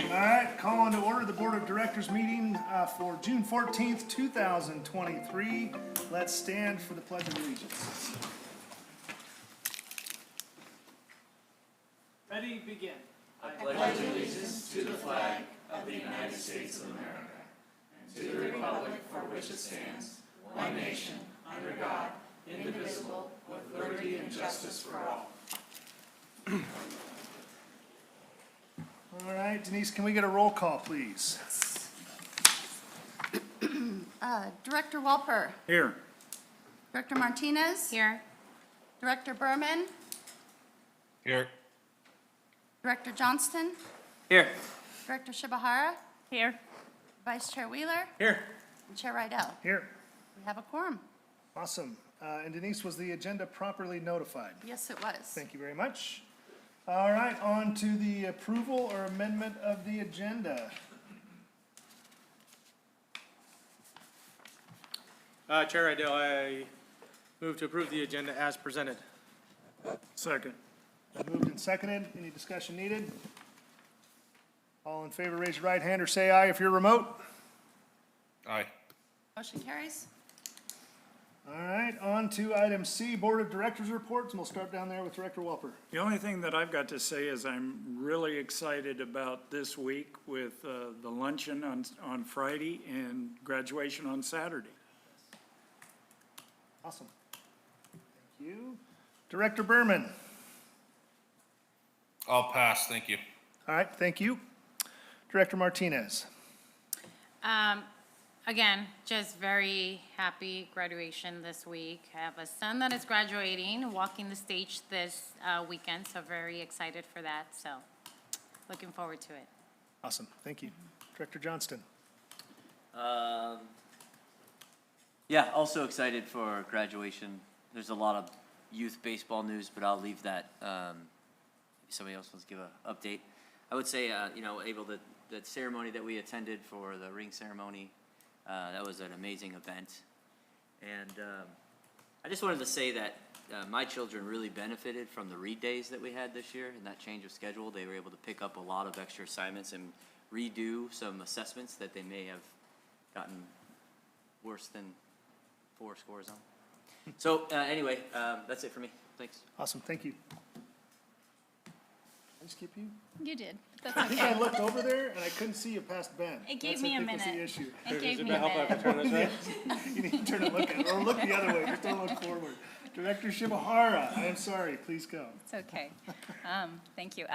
All right, call on to order the Board of Directors meeting for June 14th, 2023. Let's stand for the Pledge of Allegiance. Ready, begin. I pledge allegiance to the flag of the United States of America and to the republic for which it stands, one nation, under God, indivisible, with liberty and justice for all. All right, Denise, can we get a roll call, please? Director Walper. Here. Director Martinez. Here. Director Berman. Here. Director Johnston. Here. Director Shibahara. Here. Vice Chair Wheeler. Here. And Chair Rydell. Here. We have a quorum. Awesome. And Denise, was the agenda properly notified? Yes, it was. Thank you very much. All right, on to the approval or amendment of the agenda. Chair Idell, I move to approve the agenda as presented. Second. Moved and seconded. Any discussion needed? All in favor, raise your right hand or say aye if you're remote. Aye. Motion carries. All right, on to item C, Board of Directors reports, and we'll start down there with Director Walper. The only thing that I've got to say is I'm really excited about this week with the luncheon on Friday and graduation on Saturday. Awesome. Thank you. Director Berman. I'll pass, thank you. All right, thank you. Director Martinez. Again, just very happy graduation this week. I have a son that is graduating, walking the stage this weekend, so very excited for that. So looking forward to it. Awesome, thank you. Director Johnston. Yeah, also excited for graduation. There's a lot of youth baseball news, but I'll leave that. If somebody else wants to give an update. I would say, the ceremony that we attended for the ring ceremony, that was an amazing event. And I just wanted to say that my children really benefited from the read days that we had this year and that change of schedule. They were able to pick up a lot of extra assignments and redo some assessments that they may have gotten worse than 4 scores on. So anyway, that's it for me. Thanks. Awesome, thank you. Did I skip you? You did. That's I think I looked over there and I couldn't see you past Ben. It gave That's, me I a think, was the minute. issue. It gave me Does a it help if I minute. turn this way? You need to turn and look at it, or look the other way, just don't look forward. Director Shibahara, I am sorry, please go. It's okay. Thank you.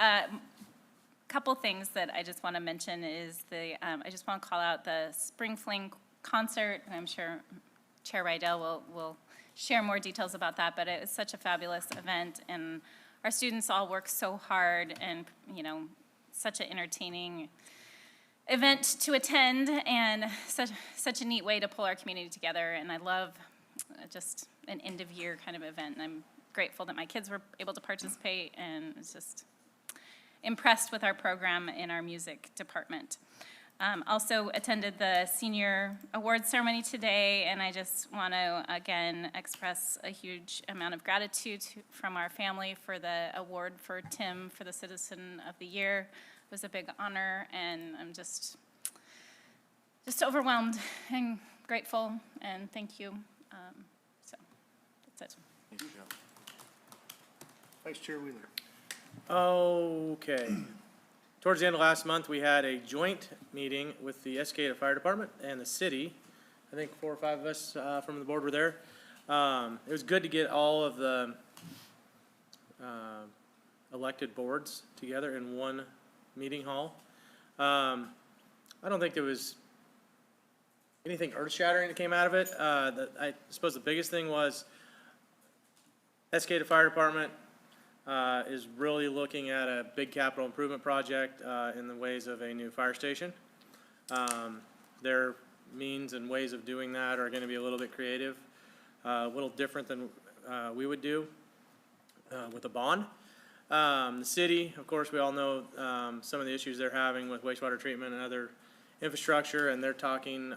Couple things that I just want to mention is I just want to call out the Spring Fling concert, and I'm sure Chair Rydell will share more details about that, but it was such a fabulous event, and our students all worked so hard, and, such an entertaining event to attend, and such a neat way to pull our community together, and I love just an end-of-year kind of event, and I'm grateful that my kids were able to participate, and it's just impressed with our program in our music department. Also attended the senior awards ceremony today, and I just want to, again, express a huge amount of gratitude from our family for the award for Tim for the Citizen of the Year. It was a big honor, and I'm just overwhelmed and grateful, and thank you. So that's it. Vice Chair Wheeler. Okay. Towards the end of last month, we had a joint meeting with the Escada Fire Department and the city. I think 4 or 5 of us from the board were there. It was good to get all of the elected boards together in one meeting hall. I don't think there was anything earth-shattering that came out of it. I suppose the biggest thing was Escada Fire Department is really looking at a big capital improvement project in the ways of a new fire station. Their means and ways of doing that are going to be a little bit creative, a little different than we would do with a bond. The city, of course, we all know some of the issues they're having with wastewater treatment and other infrastructure, and they're talking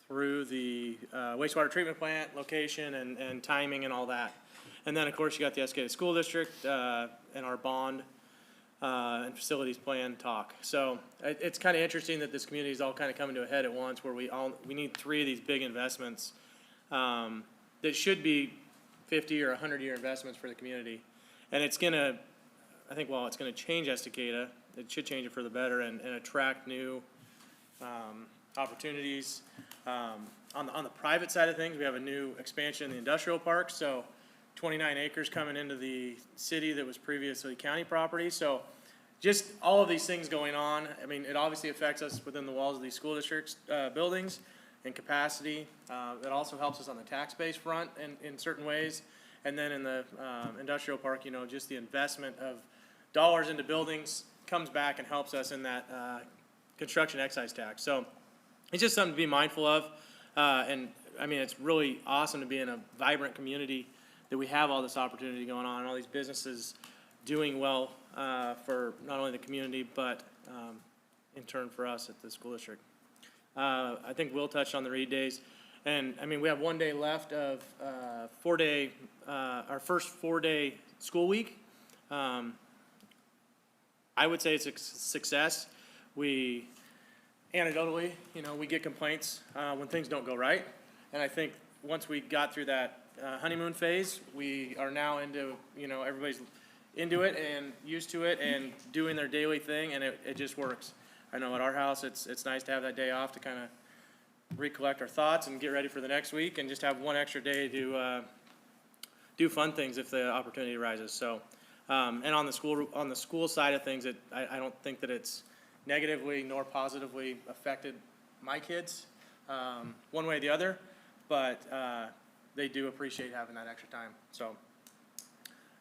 through the wastewater treatment plant location and timing and all that. And then, of course, you got the Escada School District and our bond and facilities plan talk. So it's kind of interesting that this community is all kind of coming to a head at once, where we need 3 of these big investments that should be 50 or 100-year investments for the community. And it's going to, I think, while it's going to change Estacada, it should change it for the better and attract new opportunities. on the private side of things, we have a new expansion in the industrial park, so 29 acres coming into the city that was previously county property. So just all of these things going on. I mean, it obviously affects us within the walls of these school districts, buildings and capacity. It also helps us on the tax base front in certain ways. And then in the industrial park, you know, just the investment of dollars into buildings comes back and helps us in that construction excise tax. So it's just something to be mindful of. And I mean, it's really awesome to be in a vibrant community that we have all this opportunity going on and all these businesses doing well for not only the community, but in turn for us at the school district. I think Will touched on the read days. And I mean, we have 1 day left of our first 4-day school week. I would say it's a success. We, anecdotally, you know, we get complaints when things don't go right. And I think once we got through that honeymoon phase, we are now into, you know, everybody's into it and used to it and doing their daily thing, and it just works. I know at our house, it's nice to have that day off to kind of recollect our thoughts and get ready for the next week, and just have one extra day to do fun things if the opportunity arises. So, and on the school side of things, I don't think that it's negatively nor positively affected my kids one way or the other, but they do appreciate having that extra time. So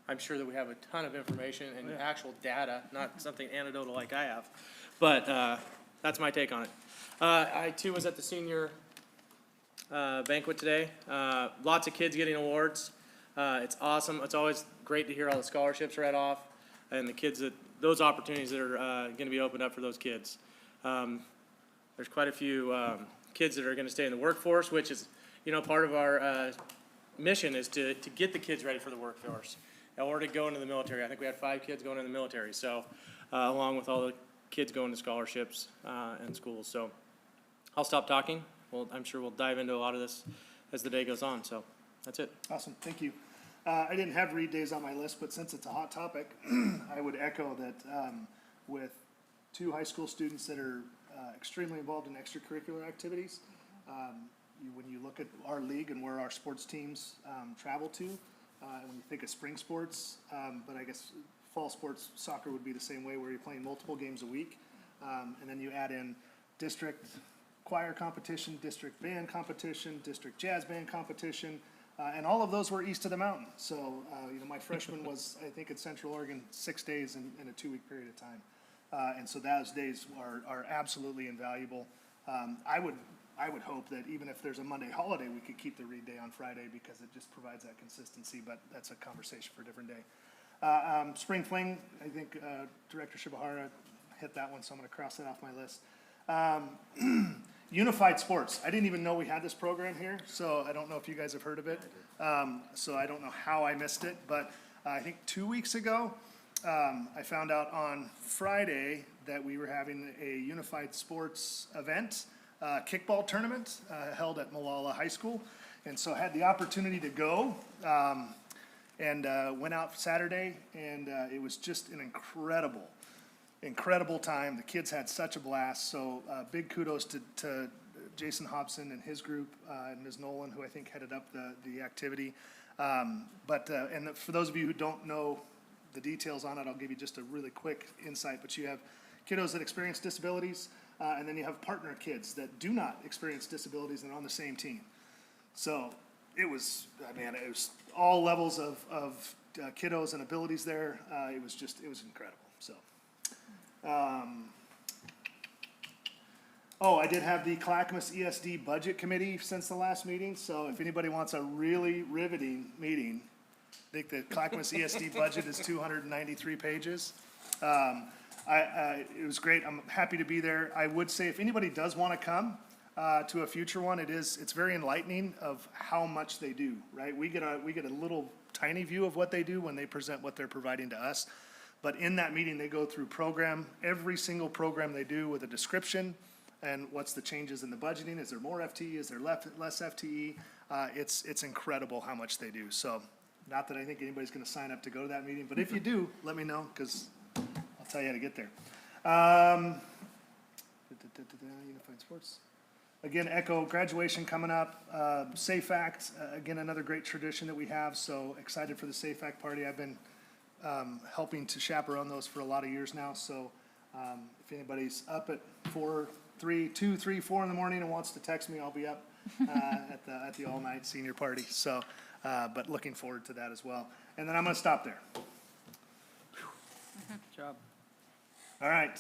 I'm sure that we have a ton of information and actual data, not something anecdotal like I have, but that's my take on it. I too was at the senior banquet today. Lots of kids getting awards. It's awesome. It's always great to hear all the scholarships read off and the kids those opportunities that are going to be opened up for those kids. There's quite a few kids that are going to stay in the workforce, which is, you know, part of our mission is to get the kids ready for the workforce or to go into the military. I think we had 5 kids going in the military, so along with all the kids going to scholarships and schools. So I'll stop talking. Well, I'm sure we'll dive into a lot of this as the day goes on. So that's it. Awesome, thank you. I didn't have read days on my list, but since it's a hot topic, I would echo that with 2 high school students that are extremely involved in extracurricular activities, when you look at our league and where our sports teams travel to, and when you think of spring sports, but I guess fall sports, soccer would be the same way, where you're playing multiple games a week, and then you add in district choir competition, district band competition, district jazz band competition, and all of those were east of the mountain. So, you know, my freshman was, I think, in Central Oregon 6 days in a 2-week period of time. And so those days are absolutely invaluable. I would hope that even if there's a Monday holiday, we could keep the read day on Friday, because it just provides that consistency, but that's a conversation for a different day. Spring Fling, I think Director Shibahara hit that one, so I'm going to cross that off my list. Unified Sports. I didn't even know we had this program here, so I don't know if you guys have heard of it. So I don't know how I missed it, but I think 2 weeks ago, I found out on Friday that we were having a Unified Sports event, kickball tournament held at Molalla High School. And so I had the opportunity to go and went out Saturday, and it was just an incredible time. The kids had such a blast. So big kudos to Jason Hobson and his group, and Ms. Nolan, who I think headed up the activity. And for those of you who don't know the details on it, I'll give you just a really quick insight. But you have kiddos that experience disabilities, and then you have partner kids that do not experience disabilities and are on the same team. So it was, man, it was all levels of kiddos and abilities there. It was incredible. So. I did have the Clackamas ESD Budget Committee since the last meeting, so if anybody wants a really riveting meeting, I think the Clackamas ESD budget is 293 pages. It was great. I'm happy to be there. I would say if anybody does want to come to a future one, it's very enlightening of how much they do, right? We get a little tiny view of what they do when they present what they're providing to us. But in that meeting, they go through every single program they do with a description and what's the changes in the budgeting. Is there more FTE? Is there less FTE? It's incredible how much they do. So not that I think anybody's going to sign up to go to that meeting, but if you do, let me know, because I'll tell you how to get there. Unified Sports. again, echo graduation coming up, Safe Act, again, another great tradition that we have, so excited for the Safe Act party. I've been helping to chaperone those for a lot of years now, so if anybody's up at 4 in the morning and wants to text me, I'll be up at the all-night senior party, so, but looking forward to that as well. And then I'm gonna stop there. Good job. All right.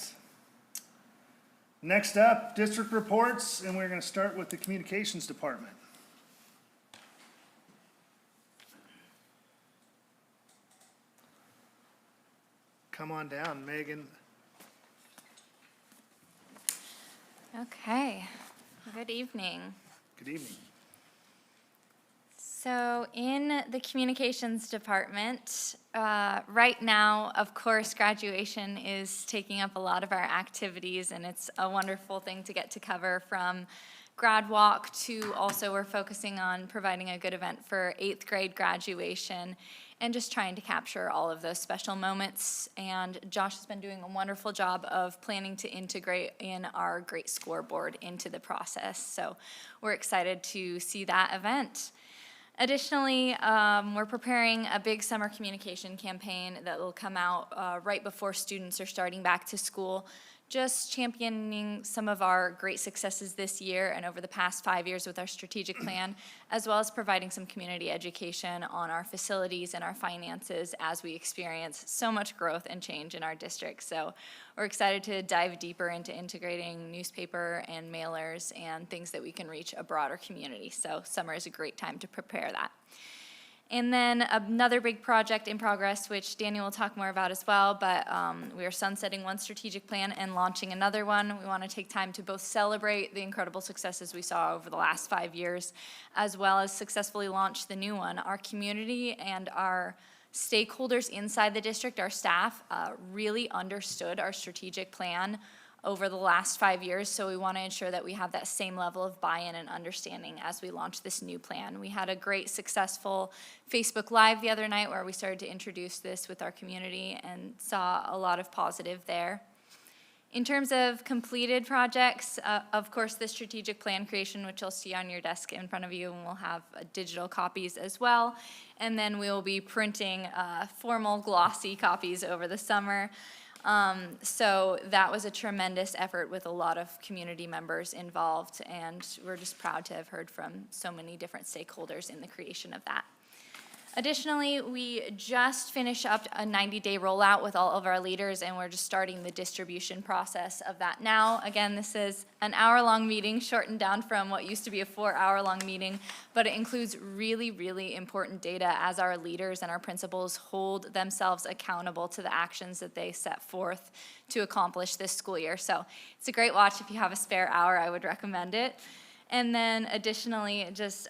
Next up, district reports, and we're gonna start with the communications department. Come on down, Megan. Okay, good evening. Good evening. So in the communications department, right now, of course, graduation is taking up a lot of our activities, and it's a wonderful thing to get to cover, from grad walk to also we're focusing on providing a good event for 8th grade graduation and just trying to capture all of those special moments. And Josh has been doing a wonderful job of planning to integrate in our great scoreboard into the process. So we're excited to see that event. Additionally, we're preparing a big summer communication campaign that will come out right before students are starting back to school, just championing some of our great successes this year and over the past 5 years with our strategic plan, as well as providing some community education on our facilities and our finances as we experience so much growth and change in our district. So we're excited to dive deeper into integrating newspaper and mailers and things that we can reach a broader community. So summer is a great time to prepare that. And then another big project in progress, which Danny will talk more about as well, but we are sunsetting one strategic plan and launching another one. We want to take time to both celebrate the incredible successes we saw over the last 5 years, as well as successfully launch the new one. Our community and our stakeholders inside the district, our staff, really understood our strategic plan over the last 5 years, so we want to ensure that we have that same level of buy-in and understanding as we launch this new plan. We had a great, successful Facebook Live the other night where we started to introduce this with our community and saw a lot of positive there. In terms of completed projects, of course, the strategic plan creation, which you'll see on your desk in front of you, and we'll have digital copies as well. And then we will be printing formal glossy copies over the summer. So that was a tremendous effort with a lot of community members involved, and we're just proud to have heard from so many different stakeholders in the creation of that. Additionally, we just finished up a 90-day rollout with all of our leaders, and we're just starting the distribution process of that now. Again, this is an hour-long meeting, shortened down from what used to be a 4-hour-long meeting, but it includes really, really important data as our leaders and our principals hold themselves accountable to the actions that they set forth to accomplish this school year. So it's a great watch. If you have a spare hour, I would recommend it. And then additionally, just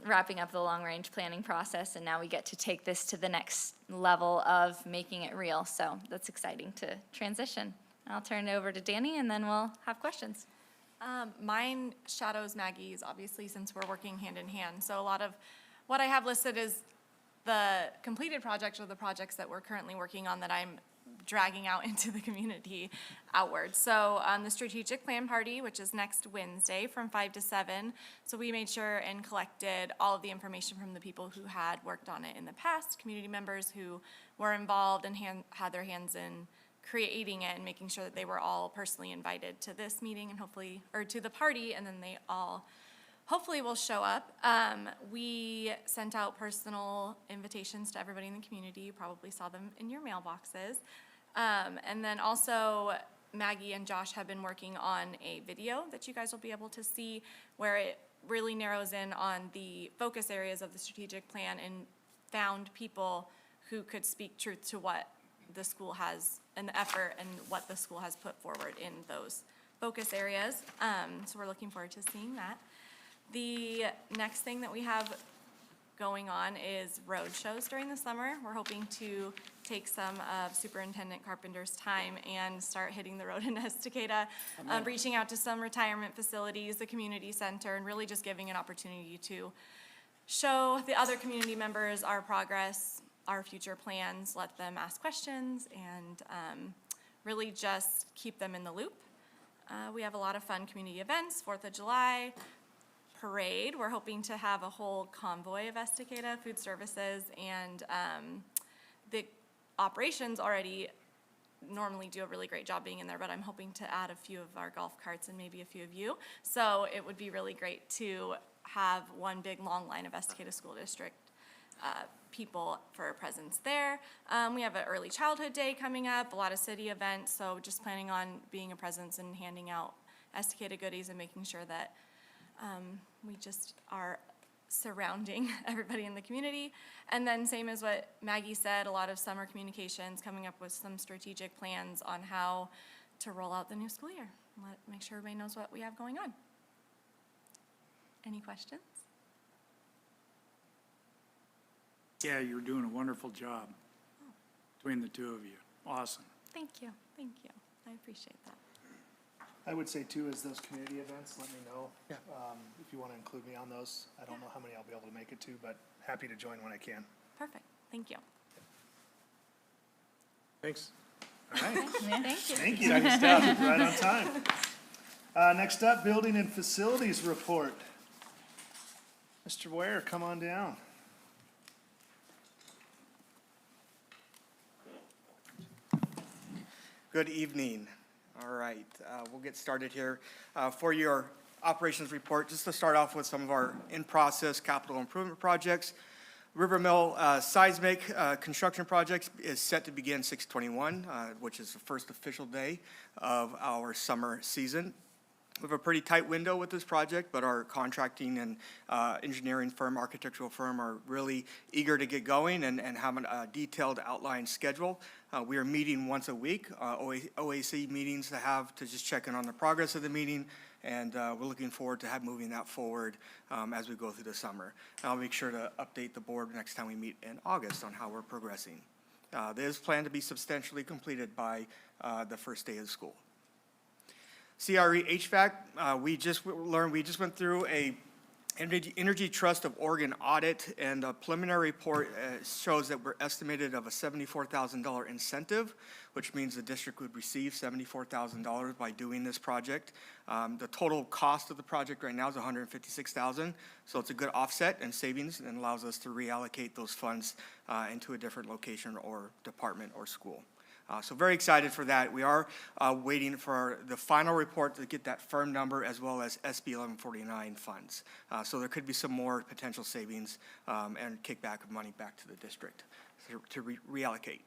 wrapping up the long-range planning process, and now we get to take this to the next level of making it real. So that's exciting to transition. I'll turn it over to Danny, and then we'll have questions. Mine shadows Maggie's, obviously, since we're working hand in hand. So a lot of what I have listed is the completed projects or the projects that we're currently working on that I'm dragging out into the community outward. So the strategic plan party, which is next Wednesday from 5 to 7. So we made sure and collected all of the information from the people who had worked on it in the past, community members who were involved and had their hands in creating it and making sure that they were all personally invited to this meeting and hopefully, or to the party, and then they all hopefully will show up. We sent out personal invitations to everybody in the community. You probably saw them in your mailboxes. And then also Maggie and Josh have been working on a video that you guys will be able to see where it really narrows in on the focus areas of the strategic plan and found people who could speak truth to what the school has and the effort and what the school has put forward in those focus areas. So we're looking forward to seeing that. The next thing that we have going on is road shows during the summer. We're hoping to take some of Superintendent Carpenter's time and start hitting the road in Estacada, reaching out to some retirement facilities, the community center, and really just giving an opportunity to show the other community members our progress, our future plans, let them ask questions, and really just keep them in the loop. We have a lot of fun community events, 4th of July, parade. We're hoping to have a whole convoy of Estacada, food services, and the operations already normally do a really great job being in there, but I'm hoping to add a few of our golf carts and maybe a few of you. So it would be really great to have one big long line of Estacada School District people for a presence there. We have an early childhood day coming up, a lot of city events, so just planning on being a presence and handing out Estacada goodies and making sure that we just are surrounding everybody in the community. And then same as what Maggie said, a lot of summer communications, coming up with some strategic plans on how to roll out the new school year. Make sure everybody knows what we have going on. Any questions? Yeah, you're doing a wonderful job between the two of you. Awesome. Thank you, thank you. I appreciate that. I would say too, is those community events, let me know. If you want to include me on those. I don't know how many I'll be able to make it to, but happy to join when I can. Perfect, thank you. Thanks. All right. Thank you. Thank you. Right on time. Next up, Building and Facilities Report. Mr. Ware, come on down. Good evening. All right, we'll get started here. For your operations report, just to start off with some of our in-process capital improvement projects. River Mill seismic construction project is set to begin 6/21, which is the first official day of our summer season. We have a pretty tight window with this project, but our contracting and engineering firm, architectural firm, are really eager to get going and have a detailed outline schedule. We are meeting once a week, OAC meetings to just check in on the progress of the meeting, and we're looking forward to moving that forward as we go through the summer. I'll make sure to update the board next time we meet in August on how we're progressing. It is planned to be substantially completed by the first day of school. CRE HVAC, we just went through a Energy Trust of Oregon audit, and a preliminary report shows that we're estimated of a $74,000 incentive, which means the district would receive $74,000 by doing this project. The total cost of the project right now is $156,000, so it's a good offset and savings, and allows us to reallocate those funds into a different location or department or school. So very excited for that. We are waiting for the final report to get that firm number, as well as SB 1149 funds. So there could be some more potential savings and kickback of money back to the district to reallocate.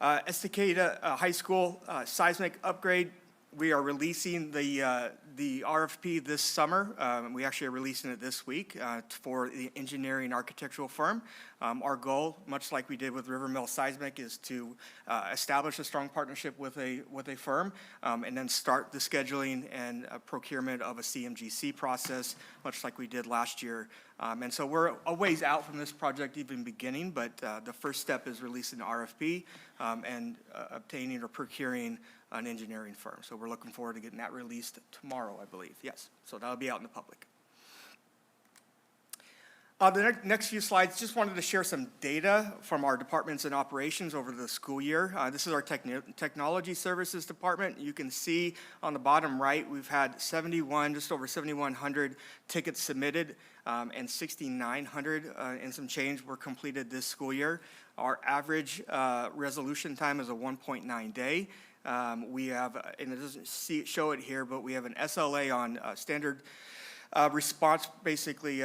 Estacada High School seismic upgrade. We are releasing the RFP this summer. We actually are releasing it this week for the engineering architectural firm. Our goal, much like we did with River Mill Seismic, is to establish a strong partnership with a firm, and then start the scheduling and procurement of a CMGC process, much like we did last year. And so we're a ways out from this project even beginning, but the first step is releasing the RFP and obtaining or procuring an engineering firm. So we're looking forward to getting that released tomorrow, I believe. Yes, so that'll be out in the public. The next few slides, just wanted to share some data from our departments and operations over the school year. This is our technology services department. You can see on the bottom right, we've had just over 7,100 tickets submitted, and 6,900 and some change were completed this school year. Our average resolution time is a 1.9 day. We have, and it doesn't show it here, but we have an SLA on standard response, basically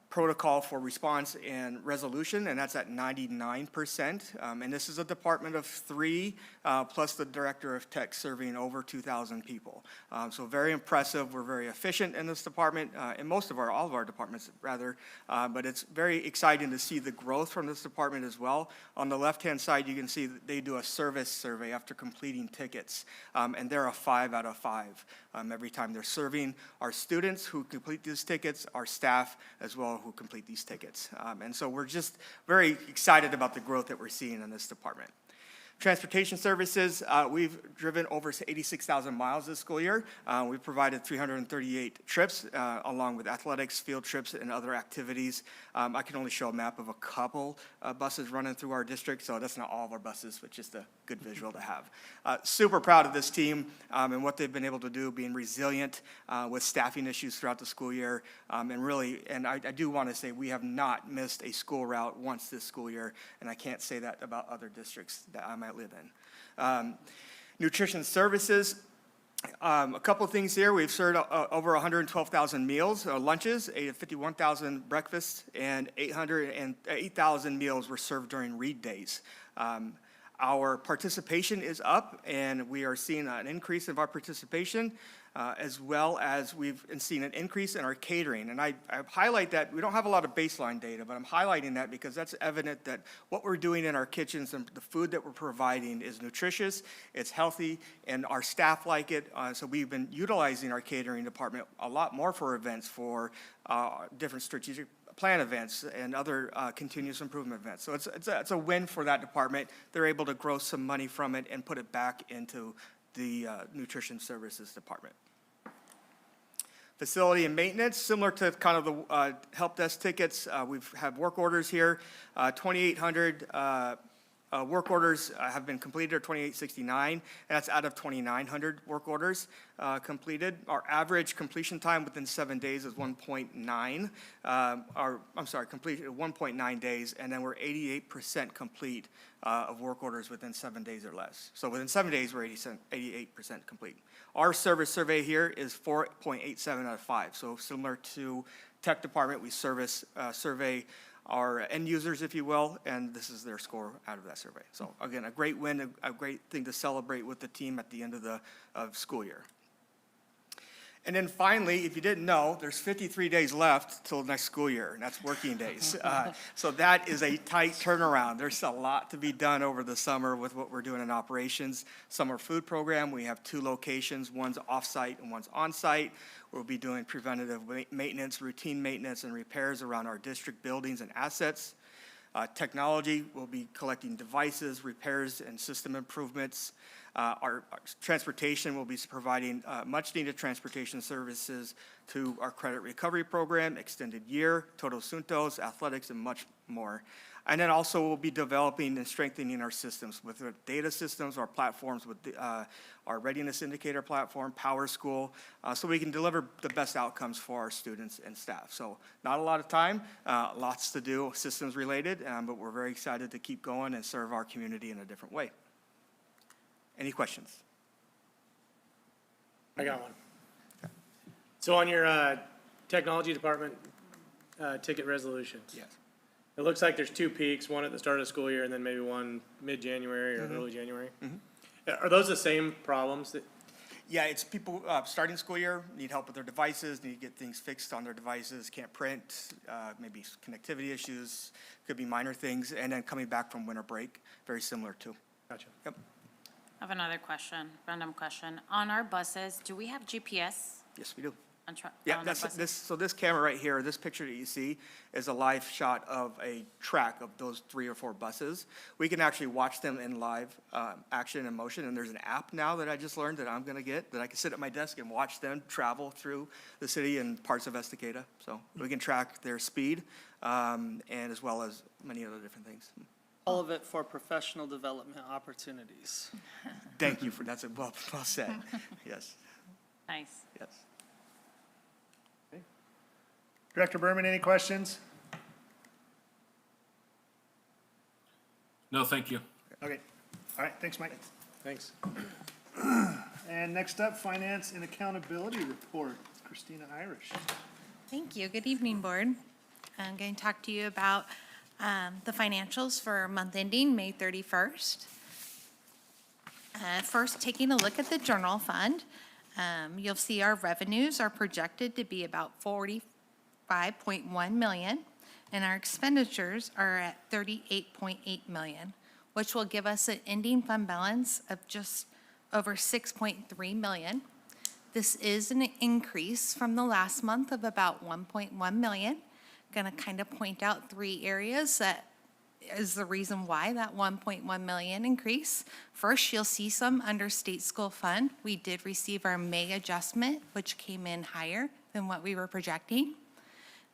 protocol for response and resolution, and that's at 99%. And this is a department of 3, plus the director of tech, serving over 2,000 people. So very impressive. We're very efficient in this department, in all of our departments rather, but it's very exciting to see the growth from this department as well. On the left-hand side, you can see that they do a service survey after completing tickets, and they're a 5 out of 5 every time. They're serving our students who complete these tickets, our staff as well who complete these tickets. And so we're just very excited about the growth that we're seeing in this department. Transportation services, we've driven over 86,000 miles this school year. We've provided 338 trips, along with athletics, field trips, and other activities. I can only show a map of a couple buses running through our district, so that's not all of our buses, but just a good visual to have. Super proud of this team and what they've been able to do, being resilient with staffing issues throughout the school year. And I do want to say we have not missed a school route once this school year, and I can't say that about other districts that I might live in. Nutrition services, a couple of things here. We've served over 112,000 meals, lunches, 51,000 breakfasts, and 8,000 meals were served during read days. Our participation is up, and we are seeing an increase of our participation, as well as we've seen an increase in our catering. And I highlight that. We don't have a lot of baseline data, but I'm highlighting that because that's evident that what we're doing in our kitchens and the food that we're providing is nutritious, it's healthy, and our staff like it. So we've been utilizing our catering department a lot more for events, for different strategic plan events and other continuous improvement events. So it's a win for that department. They're able to grow some money from it and put it back into the nutrition services department. Facility and maintenance, similar to kind of the help desk tickets, we've had work orders here. 2,800 work orders have been completed, or 2,869, and that's out of 2,900 work orders completed. Our average completion time within 7 days is 1.9, completed 1.9 days, and then we're 88% complete of work orders within 7 days or less. So within 7 days, we're 88% complete. Our service survey here is 4.87 out of 5. So similar to tech department, we survey our end users, if you will, and this is their score out of that survey. So again, a great win, a great thing to celebrate with the team at the end of the school year. And then finally, if you didn't know, there's 53 days left till next school year, and that's working days. So that is a tight turnaround. There's a lot to be done over the summer with what we're doing in operations. Summer food program, we have 2 locations, one's off-site and one's on-site. We'll be doing preventative maintenance, routine maintenance, and repairs around our district buildings and assets. Technology, we'll be collecting devices, repairs, and system improvements. Our transportation will be providing much-needed transportation services to our credit recovery program, extended year, Todo Suntos, athletics, and much more. And then also we'll be developing and strengthening our systems with our data systems, our platforms, with our readiness indicator platform, Power School, so we can deliver the best outcomes for our students and staff. So not a lot of time, lots to do, systems related, but we're very excited to keep going and serve our community in a different way. Any questions? I got one. So on your technology department ticket resolutions. Yes. It looks like there's 2 peaks, one at the start of the school year and then maybe one mid-January or early January. Are those the same problems that? Yeah, it's people starting school year, need help with their devices, need to get things fixed on their devices, can't print, maybe connectivity issues, could be minor things, and then coming back from winter break, very similar too. Gotcha. Yep. I have another question, random question. On our buses, do we have GPS Yes, we do. on Yeah, our that's buses? so this camera right here, this picture that you see is a live shot of a track of those 3 or 4 buses. We can actually watch them in live action and motion, and there's an app now that I just learned that I'm gonna get, that I can sit at my desk and watch them travel through the city and parts of Estacada. So we can track their speed, and as well as many other different things. All of it for professional development opportunities. Thank you for, that's well said. Yes, Nice. yes. Director Berman, any questions? No, thank you. Okay, all right, thanks, Mike. Thanks. And next up, Finance and Accountability Report, Christina Irish. Thank you. Good evening, Board. I'm going to talk to you about the financials for month ending May 31st. First, taking a look at the general fund, you'll see our revenues are projected to be about $45.1 million, and our expenditures are at $38.8 million, which will give us an ending fund balance of just over $6.3 million. This is an increase from the last month of about $1.1 million. Going to kind of point out 3 areas that is the reason why that 1.1 million increase. First, you'll see some under state school fund. We did receive our May adjustment, which came in higher than what we were projecting.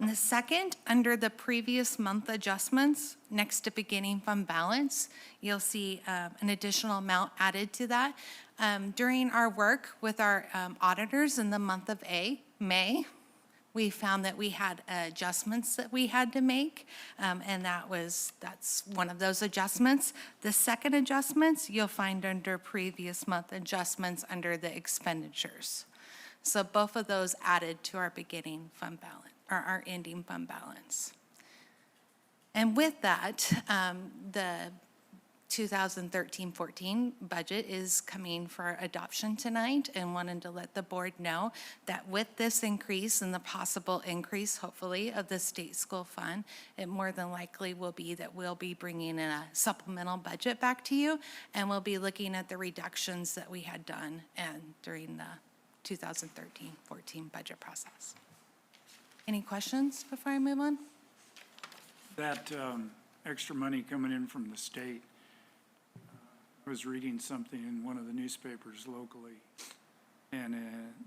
And the second, under the previous month adjustments, next to beginning fund balance, you'll see an additional amount added to that. During our work with our auditors in the month of May, we found that we had adjustments that we had to make, and that's one of those adjustments. The second adjustments, you'll find under previous month adjustments under the expenditures. So both of those added to our beginning fund balance, or our ending fund balance. And with that, the 2013-14 budget is coming for adoption tonight, and wanted to let the board know that with this increase and the possible increase, hopefully, of the state school fund, it more than likely will be that we'll be bringing in a supplemental budget back to you, and we'll be looking at the reductions that we had done during the 2013-14 budget process. Any questions before I move on? That extra money coming in from the state, I was reading something in one of the newspapers locally, and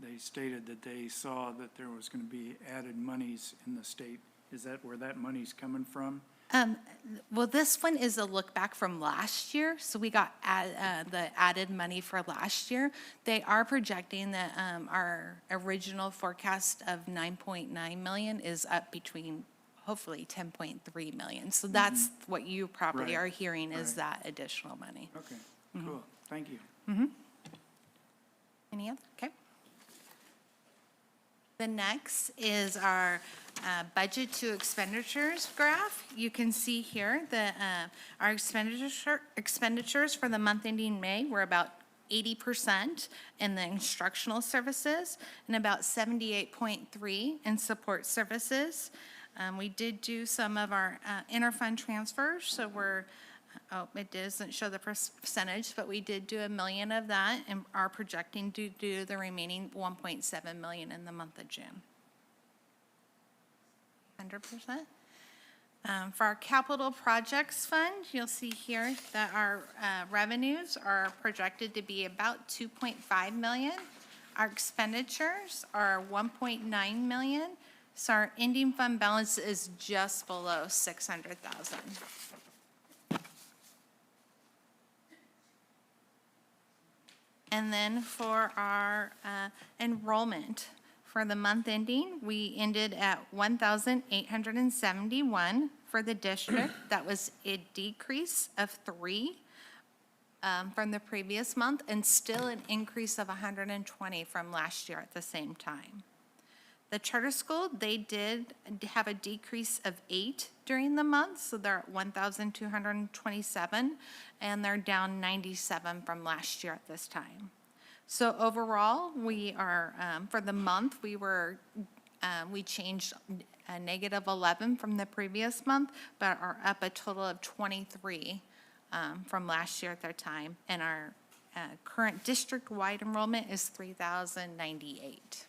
they stated that they saw that there was going to be added monies in the state. Is that where that money's coming from? Well, this one is a look back from last year, so we got the added money for last year. They are projecting that our original forecast of 9.9 million is up between hopefully 10.3 million. So that's what you probably Right. are hearing is Right. that additional money. Okay, cool, thank you. Any other? Okay. The next is our budget to expenditures graph. You can see here that our expenditures for the month ending May were about 80% in the instructional services and about 78.3 in support services. We did do some of our interfund transfers, so it doesn't show the percentage, but we did do $1 million of that and are projecting to do the remaining 1.7 million in the month of June. 100%. For our capital projects fund, you'll see here that our revenues are projected to be about 2.5 million. Our expenditures are 1.9 million. So our ending fund balance is just below 600,000. And then for our enrollment, for the month ending, we ended at 1,871 for the district. That was a decrease of 3 from the previous month, and still an increase of 120 from last year at the same time. The charter school, they did have a decrease of 8 during the month, so they're at 1,227, and they're down 97 from last year at this time. So overall, we are, for the month, we changed a negative 11 from the previous month, but are up a total of 23 from last year at that time, and our current district-wide enrollment is 3,098.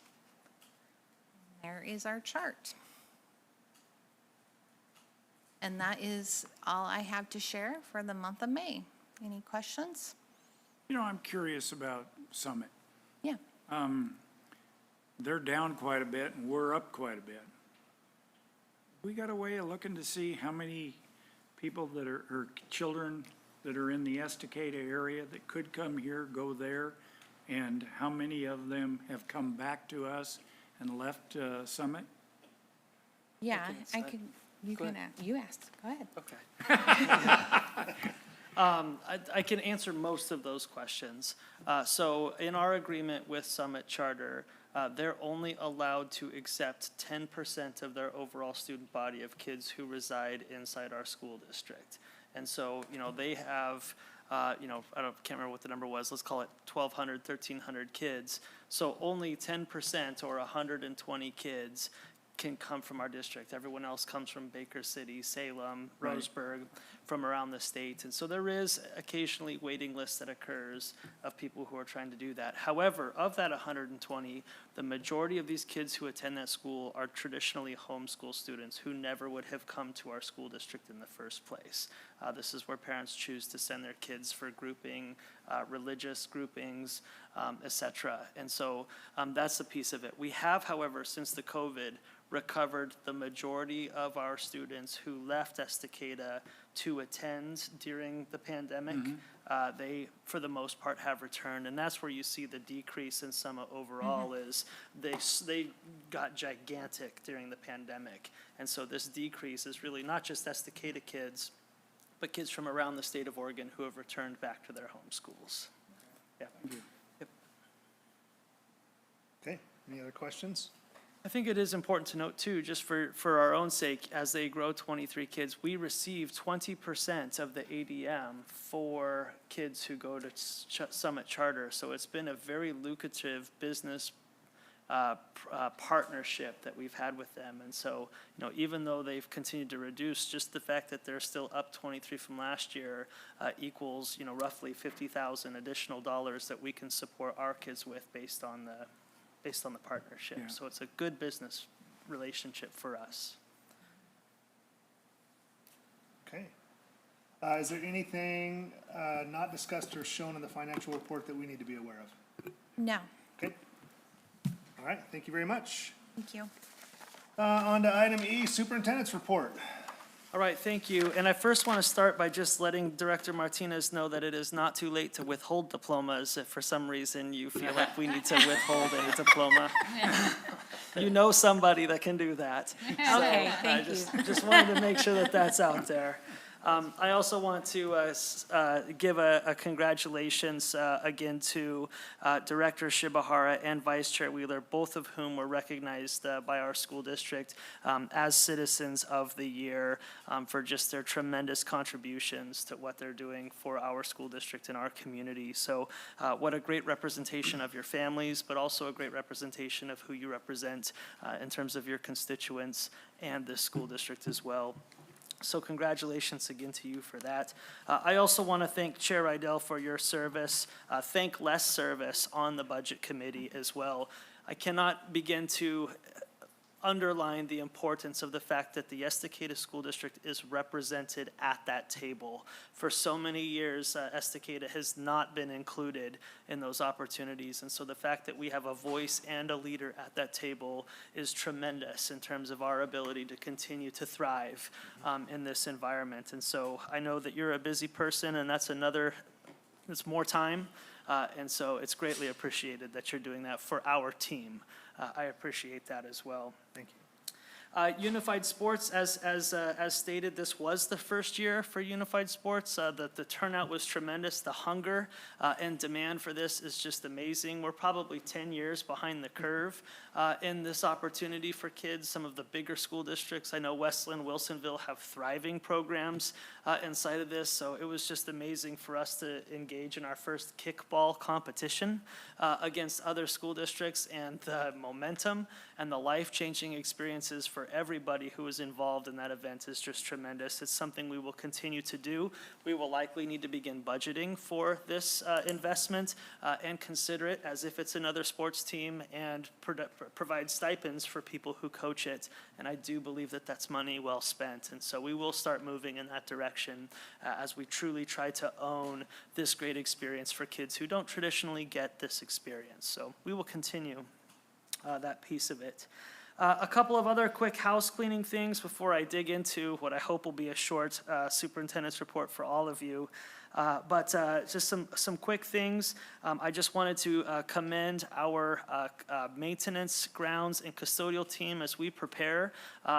There is our chart. And that is all I have to share for the month of May. Any questions? You know, I'm curious about Summit. Yeah. They're down quite a bit and we're up quite a bit. We got a way of looking to see how many people that are, or children that are in the Estacada area that could come here, go there, and how many of them have come back to us and left Summit? Yeah, I I can, you Go can, you asked, go ahead. Okay. I can answer most of those questions. So in our agreement with Summit Charter, they're only allowed to accept 10% of their overall student body of kids who reside inside our school district. And so, you know, they have, can't remember what the number was, let's call it 1,200, 1,300 kids. So only 10% or 120 kids can come from our district. Everyone else comes from Baker City, Salem, Right. Roseburg. from around the state. And so there is occasionally waiting lists that occurs of people who are trying to do that. However, of that 120, the majority of these kids who attend that school are traditionally homeschool students who never would have come to our school district in the first place. This is where parents choose to send their kids for grouping, religious groupings, et cetera. And so that's a piece of it. We have, however, since the COVID, recovered the majority of our students who left Estacada to attend during the pandemic. They, for the most part, have returned, and that's where you see the decrease in Summit overall is they got gigantic during the pandemic. And so this decrease is really not just Estacada kids, but kids from around the state of Oregon who have returned back to their home schools. Yeah. Yep. Okay, any other questions? I think it is important to note too, just for our own sake, as they grow 23 kids, we receive 20% of the ADM for kids who go to Summit Charter. So it's been a very lucrative business partnership that we've had with them. And so, you know, even though they've continued to reduce, just the fact that they're still up 23 from last year equals, you know, roughly $50,000 additional dollars that we can support our kids with based on the partnership. Yeah. So it's a good business relationship for us. Okay. Is there anything not discussed or shown in the financial report that we need to be aware of? No, Okay. All right, thank you very much. thank you. On to item E, Superintendent's report. All right, thank you. And I first want to start by just letting Director Martinez know that it is not too late to withhold diplomas if for some reason you feel like we need to withhold any diploma. You know somebody that can do that. Okay, thank you. Just wanted to make sure that that's out there. I also want to give a congratulations again to Director Shibahara and Vice Chair Wheeler, both of whom were recognized by our school district as Citizens of the Year for just their tremendous contributions to what they're doing for our school district and our community. So what a great representation of your families, but also a great representation of who you represent in terms of your constituents and this school district as well. So congratulations again to you for that. I also want to thank Chair Rydell for your service, thank Les service on the Budget Committee as well. I cannot begin to underline the importance of the fact that the Estacada School District is represented at that table. For so many years, Estacada has not been included in those opportunities, and so the fact that we have a voice and a leader at that table is tremendous in terms of our ability to continue to thrive in this environment. And so I know that you're a busy person, and that's more time, and so it's greatly appreciated that you're doing that for our team. I appreciate that as well. Thank you. Unified Sports, as stated, this was the first year for Unified Sports. The turnout was tremendous. The hunger and demand for this is just amazing. We're probably 10 years behind the curve in this opportunity for kids. Some of the bigger school districts, I know Westland, Wilsonville have thriving programs inside of this. So it was just amazing for us to engage in our first kickball competition against other school districts, and the momentum and the life-changing experiences for everybody who was involved in that event is just tremendous. It's something we will continue to do. We will likely need to begin budgeting for this investment and consider it as if it's another sports team, and provide stipends for people who coach it. And I do believe that that's money well spent. And so we will start moving in that direction as we truly try to own this great experience for kids who don't traditionally get this experience. So we will continue that piece of it. A couple of other quick house cleaning things before I dig into what I hope will be a short superintendent's report for all of you. But just some quick things. I just wanted to commend our maintenance, grounds, and custodial team as we prepare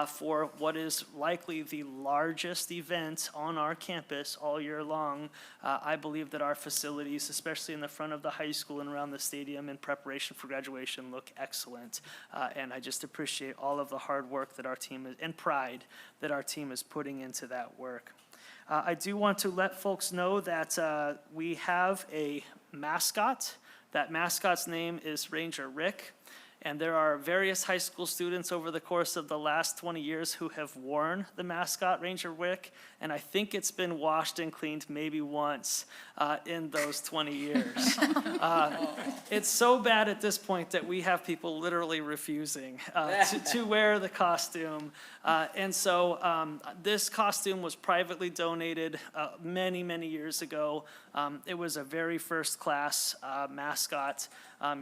for what is likely the largest event on our campus all year long. I believe that our facilities, especially in the front of the high school and around the stadium in preparation for graduation, look excellent. And I just appreciate all of the hard work that our team is, and pride that our team is putting into that work. I do want to let folks know that we have a mascot. That mascot's name is Ranger Rick. And there are various high school students over the course of the last 20 years who have worn the mascot Ranger Rick, and I think it's been washed and cleaned maybe once in those 20 years. It's so bad at this point that we have people literally refusing to wear the costume. And so this costume was privately donated many, many years ago. It was a very first class mascot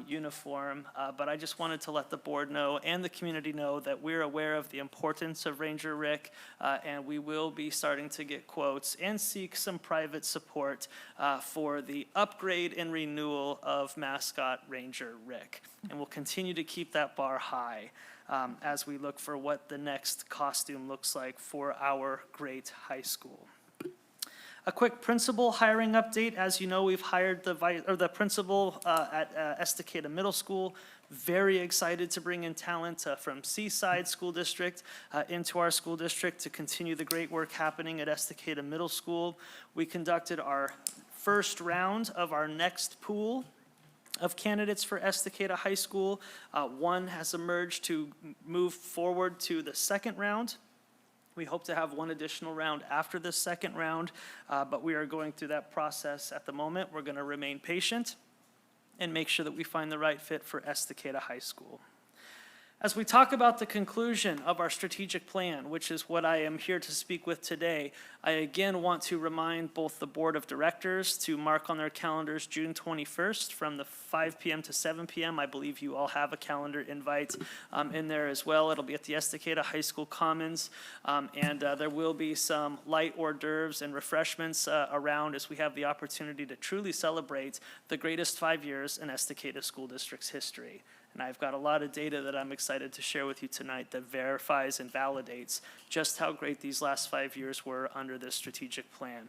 uniform, but I just wanted to let the board know and the community know that we're aware of the importance of Ranger Rick, and we will be starting to get quotes and seek some private support for the upgrade and renewal of mascot Ranger Rick. And we'll continue to keep that bar high as we look for what the next costume looks like for our great high school. A quick principal hiring update. As you know, we've hired the principal at Estacada Middle School. Very excited to bring in talent from Seaside School District into our school district to continue the great work happening at Estacada Middle School. We conducted our first round of our next pool of candidates for Estacada High School. One has emerged to move forward to the second round. We hope to have one additional round after this second round, but we are going through that process at the moment. We're going to remain patient and make sure that we find the right fit for Estacada High School. As we talk about the conclusion of our strategic plan, which is what I am here to speak with today, I again want to remind both the Board of Directors to mark on their calendars June 21st from the 5 p.m. to 7 p.m. I believe you all have a calendar invite in there as well. It'll be at the Estacada High School Commons, and there will be some light hors d'oeuvres and refreshments around as we have the opportunity to truly celebrate the greatest 5 years in Estacada School District's history. And I've got a lot of data that I'm excited to share with you tonight that verifies and validates just how great these last 5 years were under this strategic plan.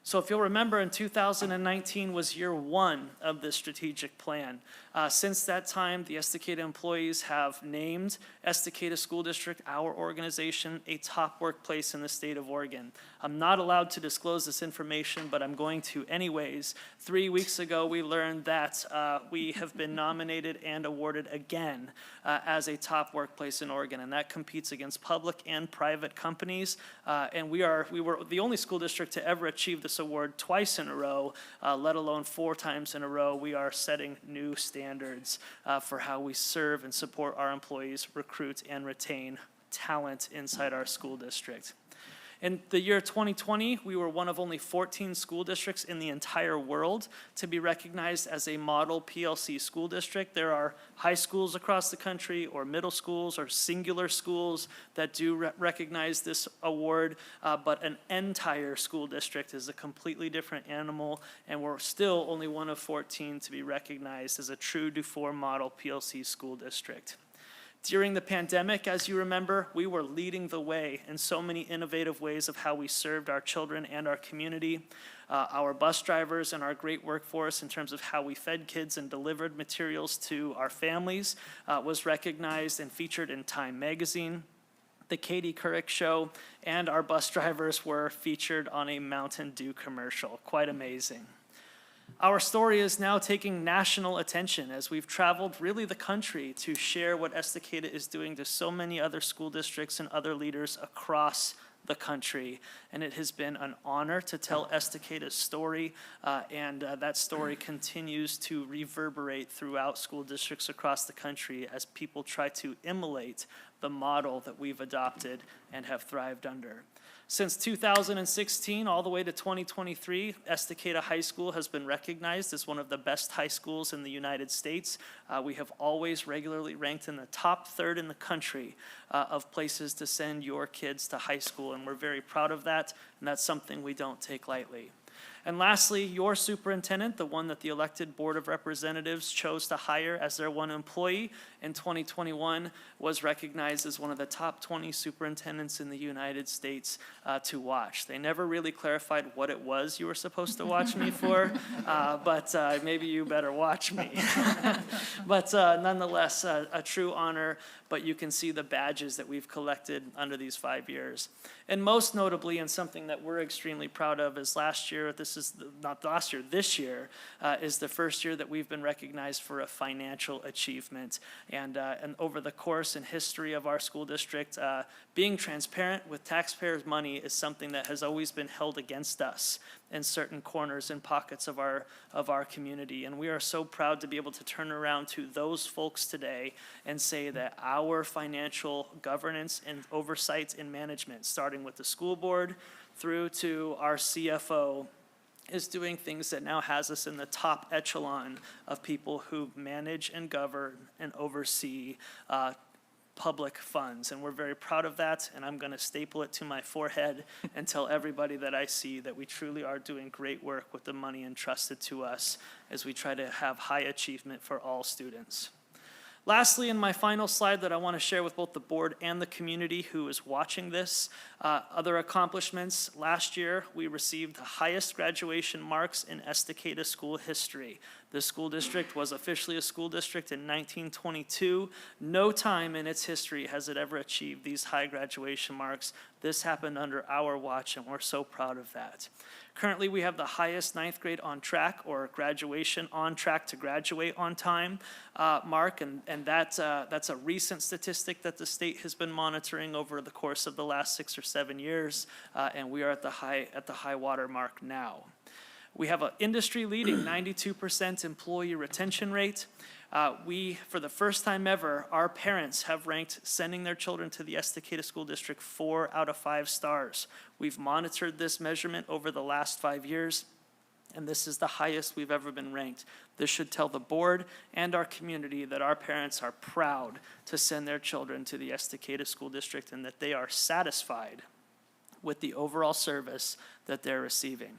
So if you'll remember, in 2019 was year one of this strategic plan. Since that time, the Estacada employees have named Estacada School District, our organization, a top workplace in the state of Oregon. I'm not allowed to disclose this information, but I'm going to anyways. 3 weeks ago, we learned that we have been nominated and awarded again as a top workplace in Oregon, and that competes against public and private companies. And we were the only school district to ever achieve this award twice in a row, let alone 4 times in a row. We are setting new standards for how we serve and support our employees, recruit and retain talent inside our school district. In the year 2020, we were one of only 14 school districts in the entire world to be recognized as a model PLC school district. There are high schools across the country or middle schools or singular schools that do recognize this award, but an entire school district is a completely different animal, and we're still only one of 14 to be recognized as a true Dufour model PLC school district. During the pandemic, as you remember, we were leading the way in so many innovative ways of how we served our children and our community. Our bus drivers and our great workforce in terms of how we fed kids and delivered materials to our families was recognized and featured in Time magazine. The Katie Couric Show and our bus drivers were featured on a Mountain Dew commercial. Quite amazing. Our story is now taking national attention as we've traveled really the country to share what Estacada is doing to so many other school districts and other leaders across the country. And it has been an honor to tell Estacada's story, and that story continues to reverberate throughout school districts across the country as people try to emulate the model that we've adopted and have thrived under. Since 2016, all the way to 2023, Estacada High School has been recognized as one of the best high schools in the United States. We have always regularly ranked in the top third in the country of places to send your kids to high school, and we're very proud of that, and that's something we don't take lightly. And lastly, your superintendent, the one that the elected Board of Representatives chose to hire as their one employee in 2021, was recognized as one of the top 20 superintendents in the United States to watch. They never really clarified what it was you were supposed to watch me for, but maybe you better watch me. But nonetheless, a true honor, but you can see the badges that we've collected under these 5 years. And most notably, and something that we're extremely proud of, is last year Wheeler, not last year, this year is the first year that we've been recognized for a financial achievement. And over the course and history of our school district, being transparent with taxpayers' money is something that has always been held against us in certain corners and pockets of our community. And we are so proud to be able to turn around to those folks today and say that our financial governance and oversight and management, starting with the school board through to our CFO, is doing things that now has us in the top echelon of people who manage and govern and oversee public funds, and we're very proud of that, and I'm going to staple it to my forehead and tell everybody that I see that we truly are doing great work with the money entrusted to us as we try to have high achievement for all students. Lastly, in my final slide that I want to share with both the board and the community who is watching this, other accomplishments. Last year, we received the highest graduation marks in Estacada school history. The school district was officially a school district in 1922. No time in its history has it ever achieved these high graduation marks. This happened under our watch, and we're so proud of that. Currently, we have the highest ninth grade on track, or graduation on track to graduate on time mark, and that's a recent statistic that the state has been monitoring over the course of the last 6 or 7 years, and we are at the high water mark now. We have an industry-leading 92% employee retention rate. For the first time ever, our parents have ranked sending their children to the Estacada School District 4 out of 5 stars. We've monitored this measurement over the last 5 years, and this is the highest we've ever been ranked. This should tell the board and our community that our parents are proud to send their children to the Estacada School District and that they are satisfied with the overall service that they're receiving.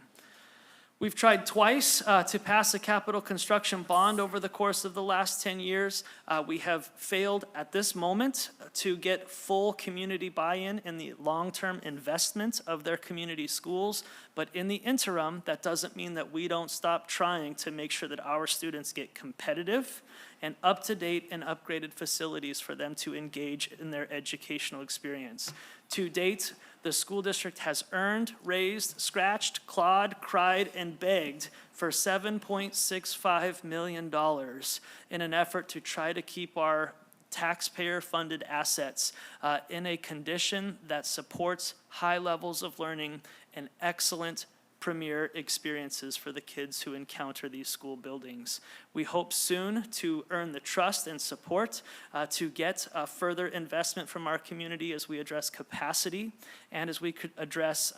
We've tried twice to pass a capital construction bond over the course of the last 10 years. We have failed at this moment to get full community buy-in in the long-term investment of their community schools. But in the interim, that doesn't mean that we don't stop trying to make sure that our students get competitive and up-to-date and upgraded facilities for them to engage in their educational experience. To date, the school district has earned, raised, scratched, clawed, cried, and begged for $7.65 million in an effort to try to keep our taxpayer-funded assets in a condition that supports high levels of learning and excellent premier experiences for the kids who encounter these school buildings. We hope soon to earn the trust and support to get further investment from our community as we address capacity and as we could address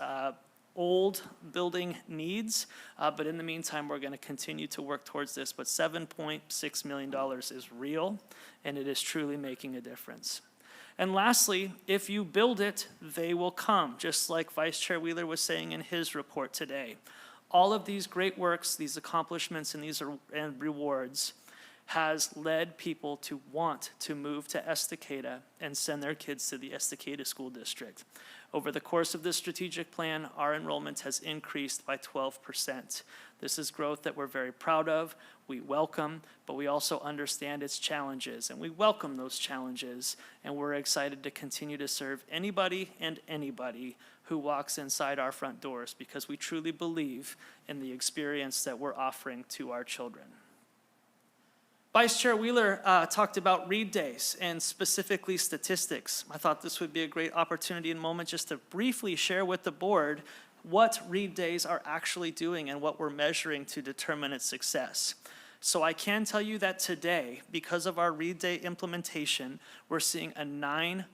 old building needs. But in the meantime, we're going to continue to work towards this. But $7.6 million is real, and it is truly making a difference. And lastly, if you build it, they will come, just like Vice Chair Wheeler was saying in his report today. All of these great works, these accomplishments, and rewards has led people to want to move to Estacada and send their kids to the Estacada School District. Over the course of this strategic plan, our enrollment has increased by 12%. This is growth that we're very proud of, we welcome, but we also understand its challenges, and we welcome those challenges, and we're excited to continue to serve anybody and anybody who walks inside our front doors, because we truly believe in the experience that we're offering to our children. Vice Chair Wheeler talked about read days and specifically statistics. I thought this would be a great opportunity and moment just to briefly share with the board what read days are actually doing and what we're measuring to determine its success. So I can tell you that today, because of our read day implementation, we're seeing a 9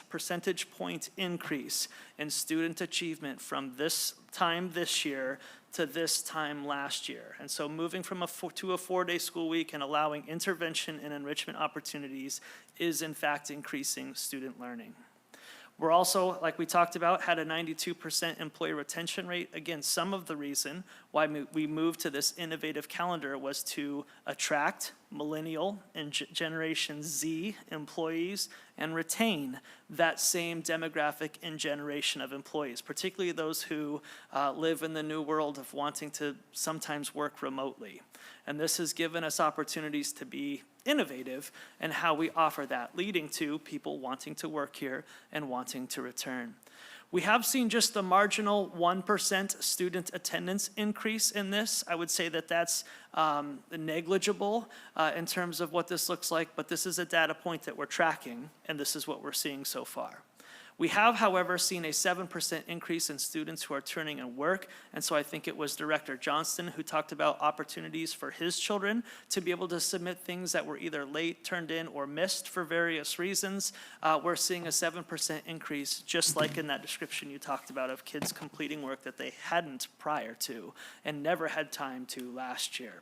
percentage point increase in student achievement from this time this year to this time last year. And so moving from to a 4-day school week and allowing intervention and enrichment opportunities is in fact increasing student learning. We're also, like we talked about, had a 92% employee retention rate. Again, some of the reason why we moved to this innovative calendar was to attract millennial and Generation Z employees and retain that same demographic and generation of employees, particularly those who live in the new world of wanting to sometimes work remotely. And this has given us opportunities to be innovative in how we offer that, leading to people wanting to work here and wanting to return. We have seen just the marginal 1% student attendance increase in this. I would say that that's negligible in terms of what this looks like, but this is a data point that we're tracking, and this is what we're seeing so far. We have, however, seen a 7% increase in students who are turning in work, and so I think it was Director Johnston who talked about opportunities for his children to be able to submit things that were either late, turned in, or missed for various reasons. We're seeing a 7% increase, just like in that description you talked about of kids completing work that they hadn't prior to and never had time to last year.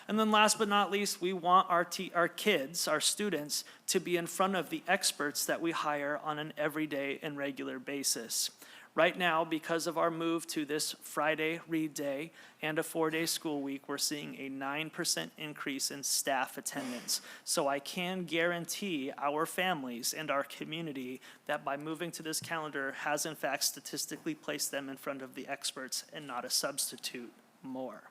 And then last but not least, we want our kids, our students, to be in front of the experts that we hire on an everyday and regular basis. Right now, because of our move to this Friday read day and a 4-day school week, we're seeing a 9% increase in staff attendance. So I can guarantee our families and our community that by moving to this calendar has in fact statistically placed them in front of the experts and not a substitute more.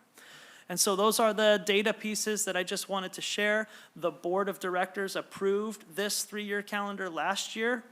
And so those are the data pieces that I just wanted to share. The board of directors approved this 3-year calendar last year.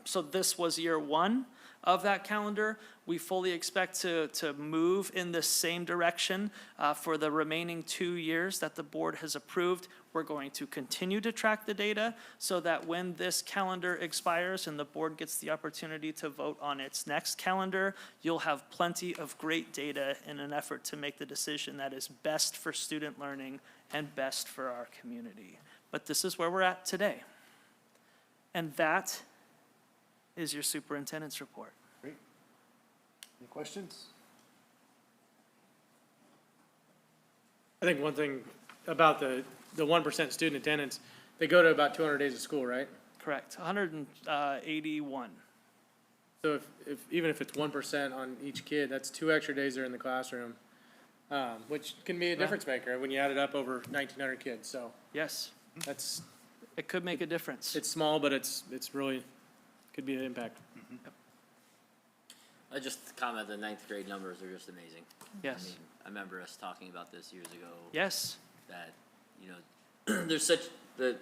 So this was year 1 of that calendar. We fully expect to move in the same direction for the remaining 2 years that the board has approved. We're going to continue to track the data so that when this calendar expires and the board gets the opportunity to vote on its next calendar, you'll have plenty of great data in an effort to make the decision that is best for student learning and best for our community. But this is where we're at today. And that is your superintendent's report. Great. Any questions? I think one thing about the 1% student attendance, they go to about 200 days of school, right? Correct, 181. So even if it's 1% on each kid, that's 2 extra days they're in the classroom, which can be a difference maker when you add it up over 1,900 kids. So Yes, that's, it could make a difference. it's small, but it's really, could be an impact. I just comment the 9th grade numbers are just amazing. Yes. I mean, I remember us talking about this years ago. Yes. That, you know, there's such, the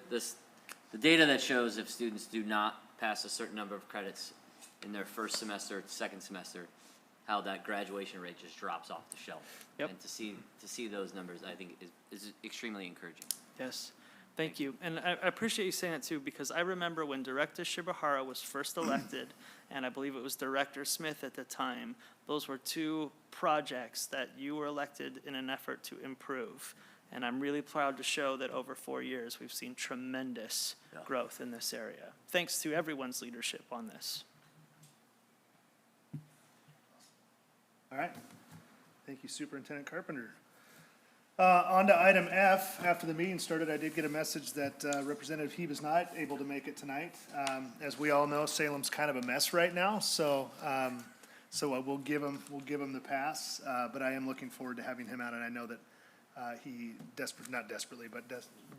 data that shows if students do not pass a certain number of credits in their first semester, second semester, how that graduation rate just drops off the shelf. Yep. And to see those numbers, I think is extremely encouraging. Yes, thank you. And I appreciate you saying it too, because I remember when Director Shibahara was first elected, and I believe it was Director Smith at the time, those were 2 projects that you were elected in an effort to improve. And I'm really proud to show that over 4 years, we've seen tremendous growth in this area, thanks to everyone's leadership on this. All right. Thank you, Superintendent Carpenter. On to item F. After the meeting started, I did get a message that Representative Heeb is not able to make it tonight. As we all know, Salem's kind of a mess right now, so we'll give him the pass. But I am looking forward to having him out, and I know that he not desperately, but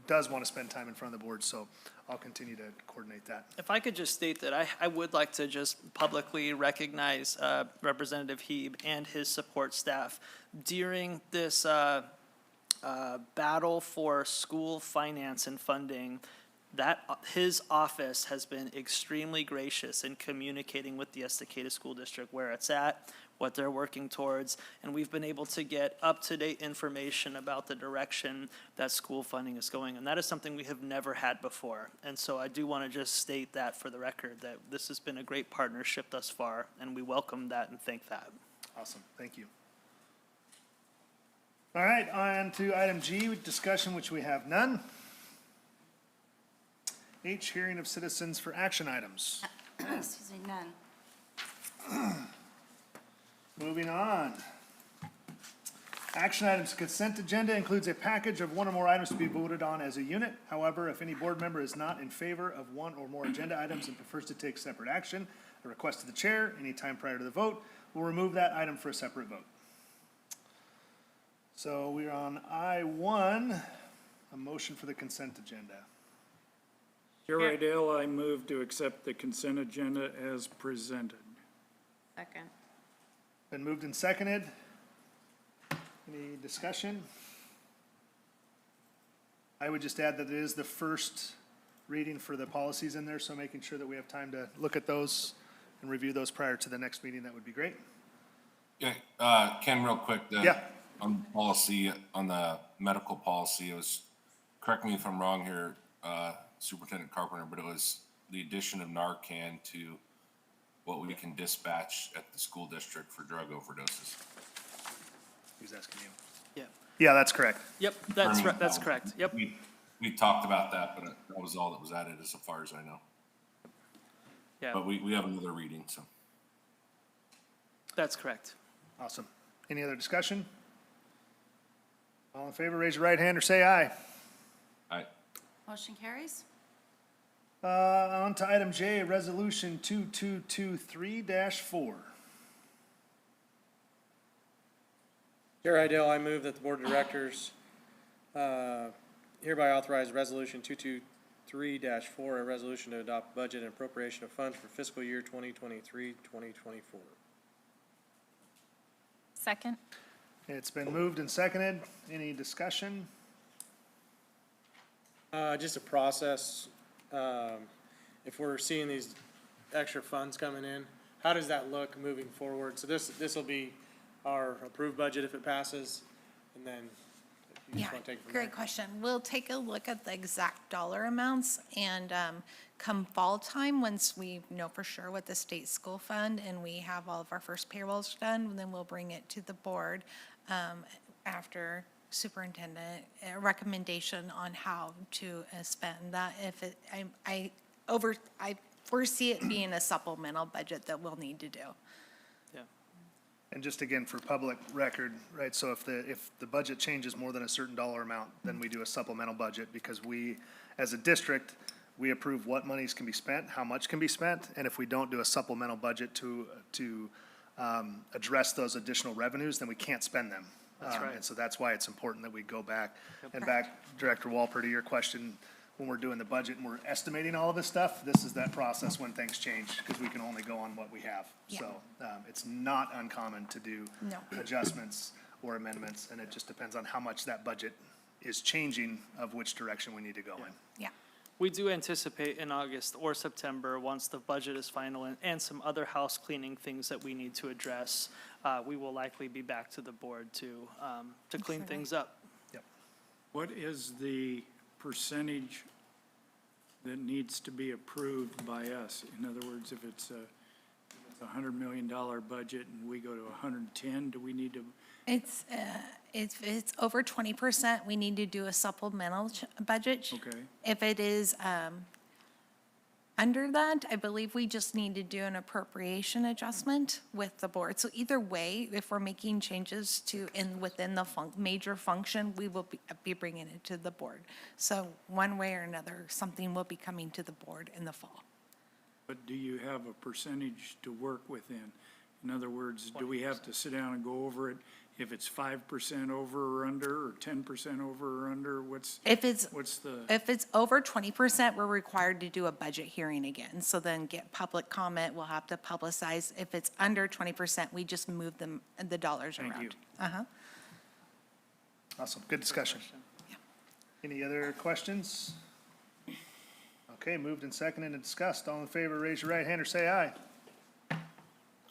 does want to spend time in front of the board, so I'll continue to coordinate that. If I could just state that I would like to just publicly recognize Representative Heeb and his support staff during this battle for school finance and funding. That his office has been extremely gracious in communicating with the Estacada School District where it's at, what they're working towards, and we've been able to get up-to-date information about the direction that school funding is going, and that is something we have never had before. And so I do want to just state that for the record, that this has been a great partnership thus far, and we welcome that and thank that. Awesome, thank you. All right, on to item G, discussion which we have none. H, hearing of citizens for action items. Excuse me, none. Moving on. Action items, consent agenda includes a package of 1 or more items to be voted on as a unit. However, if any board member is not in favor of 1 or more agenda items and prefers to take separate action, a request to the chair anytime prior to the vote will remove that item for a separate vote. So we're on I-1, a motion for the consent agenda. Chair Rydell, I move to accept the consent agenda as presented. Second. Been moved and seconded. Any discussion? I would just add that it is the first reading for the policies in there, so making sure that we have time to look at those and review those prior to the next meeting, that would be great. Yeah, Ken, real quick, Yeah. on policy, on the medical policy, it was, correct me if I'm wrong here, Superintendent Carpenter, but it was the addition of Narcan to what we can dispatch at the school district for drug overdoses. Who's asking you? Yeah. Yeah, that's correct. Yep, that's correct. Yep. We talked about that, but that was all that was added as far as I know. Yeah, But we have another reading, so. that's correct. Awesome. Any other discussion? All in favor, raise your right hand or say aye. Aye. Motion carries. On to item J, resolution 2223-4. Chair Idell, I move that the Board of Directors hereby authorize Resolution 223-4, a resolution to adopt budget and appropriation of funds for fiscal year 2023-2024. Second? It's been moved and seconded. Any discussion? Just a process, if we're seeing these extra funds coming in, how does that look moving forward? So this will be our approved budget if it passes, and then if you Yeah, just want to take it from there. great question. We'll take a look at the exact dollar amounts, and come fall time, once we know for sure what the state school fund, and we have all of our first payrolls done, then we'll bring it to the board after superintendent, a recommendation on how to spend that. If it, I foresee it being a supplemental budget that we'll need to do. And just again, for public record, right, so if the budget changes more than a certain dollar amount, then we do a supplemental budget, because we, as a district, we approve what monies can be spent, how much can be spent, and if we don't do a supplemental budget to address those additional revenues, then we can't spend them. That's right. And so that's why it's important that we go back. And back, Director Walper, to your question, when we're doing the budget and we're estimating all of this stuff, this is that process when things change, because we can only go on what we have. Yeah. So it's not uncommon to do No. adjustments or amendments, and it just depends on how much that budget is changing, of which direction we need to go in. Yeah. We do anticipate in August or September, once the budget is final and some other house cleaning things that we need to address, we will likely be back to the board to clean things up. What is the percentage that needs to be approved by us? In other words, if it's a $100 million budget and we go to 110, do we need to? It's over 20%, we need to do a supplemental budget. Okay. If it is under that, I believe we just need to do an appropriation adjustment with the board. So either way, if we're making changes within the major function, we will be bringing it to the board. So one way or another, something will be coming to the board in the fall. But do you have a percentage to work within? In other words, do we have to sit down and go over it? If it's 5% over or under, or 10% over or under, what's the? If it's over 20%, we're required to do a budget hearing again. So then get public comment, we'll have to publicize. If it's under 20%, we just move the dollars around. Thank you. Uh-huh. Awesome, good discussion. Any other questions? Okay, moved and seconded and discussed. All in favor, raise your right hand or say aye.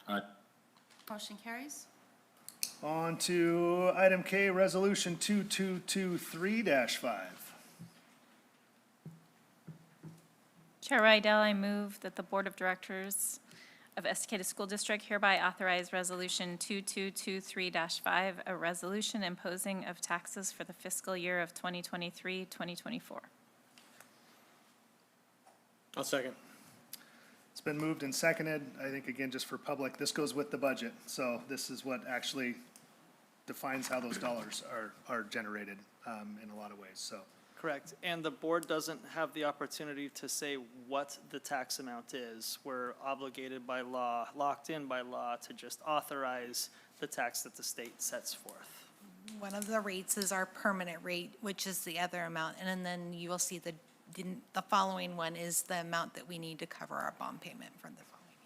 Aye. Motion carries. On to item K, resolution 2223-5. Chair Rydell, I move that the Board of Directors of Estacada School District hereby authorize Resolution 2223-5, a resolution imposing of taxes for the fiscal year of 2023-2024. I'll second. It's been moved and seconded. I think, again, just for public, this goes with the budget. So this is what actually defines how those dollars are generated in a lot of ways, so. Correct, and the board doesn't have the opportunity to say what the tax amount is. We're obligated by law, locked in by law, to just authorize the tax that the state sets forth. One of the rates is our permanent rate, which is the other amount, and then you will see the following one is the amount that we need to cover our bond payment for the following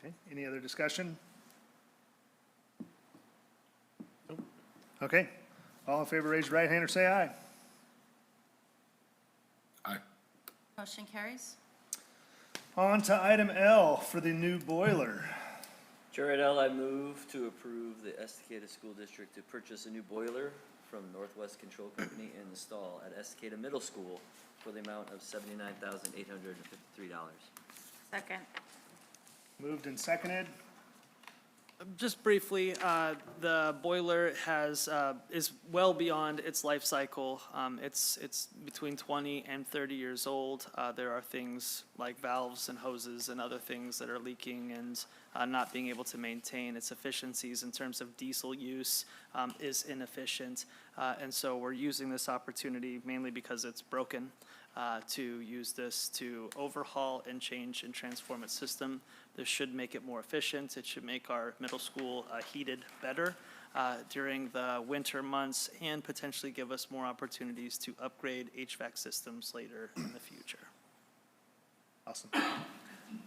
year. Okay, any other discussion? Okay, all in favor, raise your right hand or say aye. Aye. Motion carries. On to item L for the new boiler. Chair Adele, I move to approve the Estacada School District to purchase a new boiler from Northwest Control Company and install at Estacada Middle School for the amount of $79,853. Second. Moved and seconded. Just briefly, the boiler is well beyond its life cycle. It's between 20 and 30 years old. There are things like valves and hoses and other things that are leaking and not being able to maintain its efficiencies in terms of diesel use is inefficient. And so we're using this opportunity mainly because it's broken to use this to overhaul and change and transform its system. This should make it more efficient. It should make our middle school heated better during the winter months and potentially give us more opportunities to upgrade HVAC systems later in the future. Awesome.